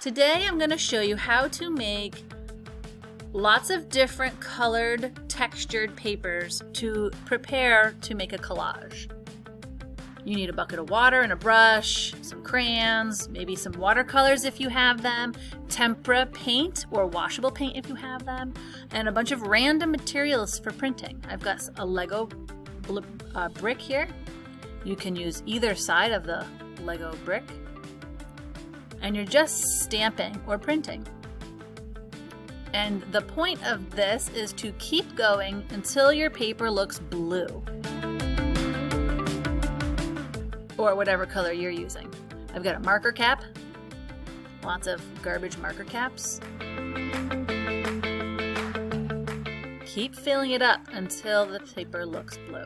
Today I'm going to show you how to make lots of different colored textured papers to prepare to make a collage. You need a bucket of water and a brush, some crayons, maybe some watercolors if you have them, tempera paint or washable paint if you have them, and a bunch of random materials for printing. I've got a Lego brick here. You can use either side of the Lego brick. And you're just stamping or printing. And the point of this is to keep going until your paper looks blue. Or whatever color you're using. I've got a marker cap, lots of garbage marker caps. Keep filling it up until the paper looks blue.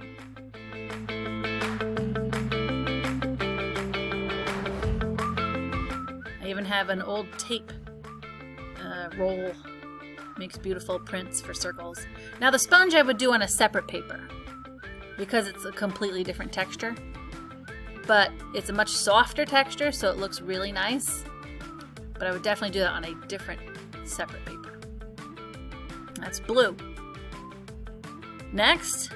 I even have an old tape roll, makes beautiful prints for circles. Now the sponge I would do on a separate paper because it's a completely different texture. But it's a much softer texture, so it looks really nice. But I would definitely do that on a different, separate paper. That's blue. Next,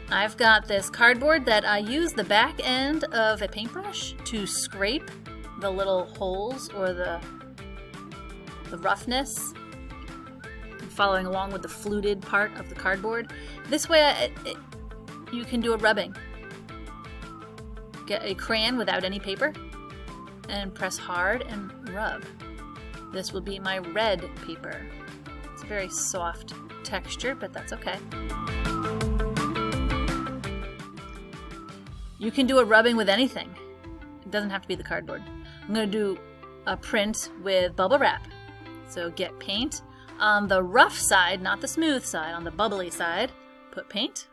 I've got this cardboard that I use the back end of a paintbrush to scrape the little holes or the roughness, following along with the fluted part of the cardboard. This way you can do a rubbing. Get a crayon without any paper and press hard and rub. This will be my red paper. It's a very soft texture, but that's okay. You can do a rubbing with anything. It doesn't have to be the cardboard. I'm going to do a print with bubble wrap. So get paint on the rough side, not the smooth side, on the bubbly side. Put paint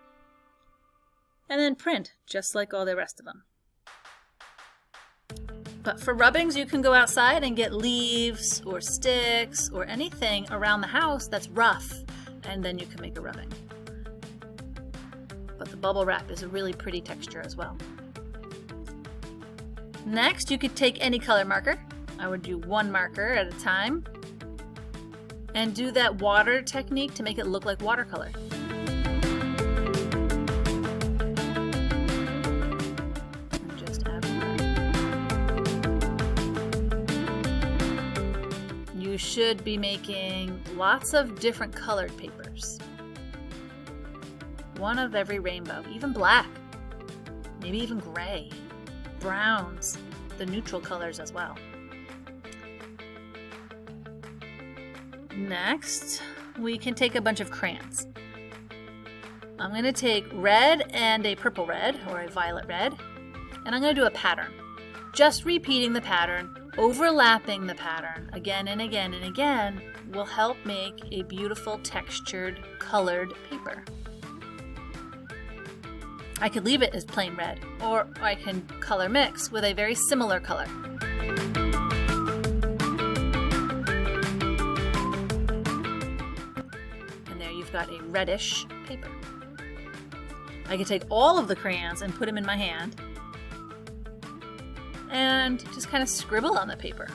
and then print just like all the rest of them. But for rubbings, you can go outside and get leaves or sticks or anything around the house that's rough, and then you can make a rubbing. But the bubble wrap is a really pretty texture as well. Next, you could take any color marker. I would do one marker at a time and do that water technique to make it look like watercolor. You should be making lots of different colored papers. One of every rainbow, even black, maybe even gray, browns, the neutral colors as well. Next, we can take a bunch of crayons. I'm going to take red and a purple red or a violet red, and I'm going to do a pattern. Just repeating the pattern, overlapping the pattern again and again and again will help make a beautiful textured colored paper. I could leave it as plain red, or I can color mix with a very similar color. And there you've got a reddish paper. I can take all of the crayons and put them in my hand and just kind of scribble on the paper.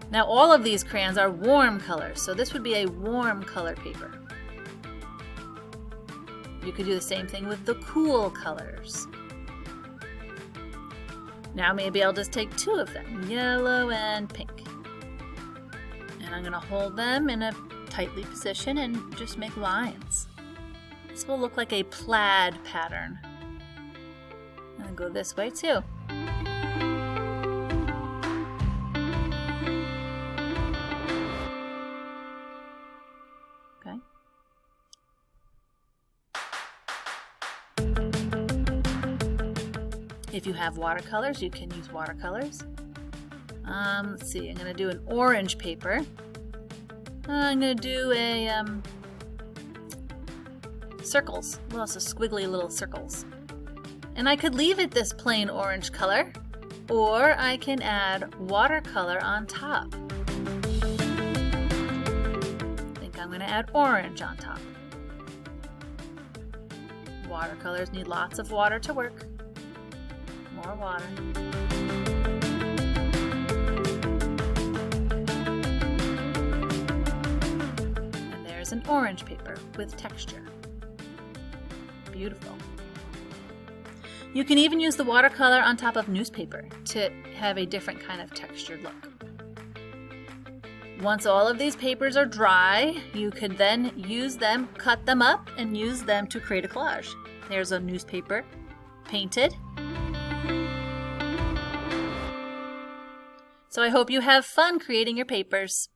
Now all of these crayons are warm colors, so this would be a warm color paper. You could do the same thing with the cool colors. Now maybe I'll just take two of them, yellow and pink. And I'm going to hold them in a tightly position and just make lines. This will look like a plaid pattern. And go this way too. Okay. If you have watercolors, you can use watercolors. Let's see, I'm going to do an orange paper. I'm going to do a circles, lots of squiggly little circles. And I could leave it this plain orange color, or I can add watercolor on top. I think I'm going to add orange on top. Watercolors need lots of water to work. More water. It's an orange paper with texture. Beautiful. You can even use the watercolor on top of newspaper to have a different kind of textured look. Once all of these papers are dry, you could then use them, cut them up, and use them to create a collage. There's a newspaper painted. So I hope you have fun creating your papers.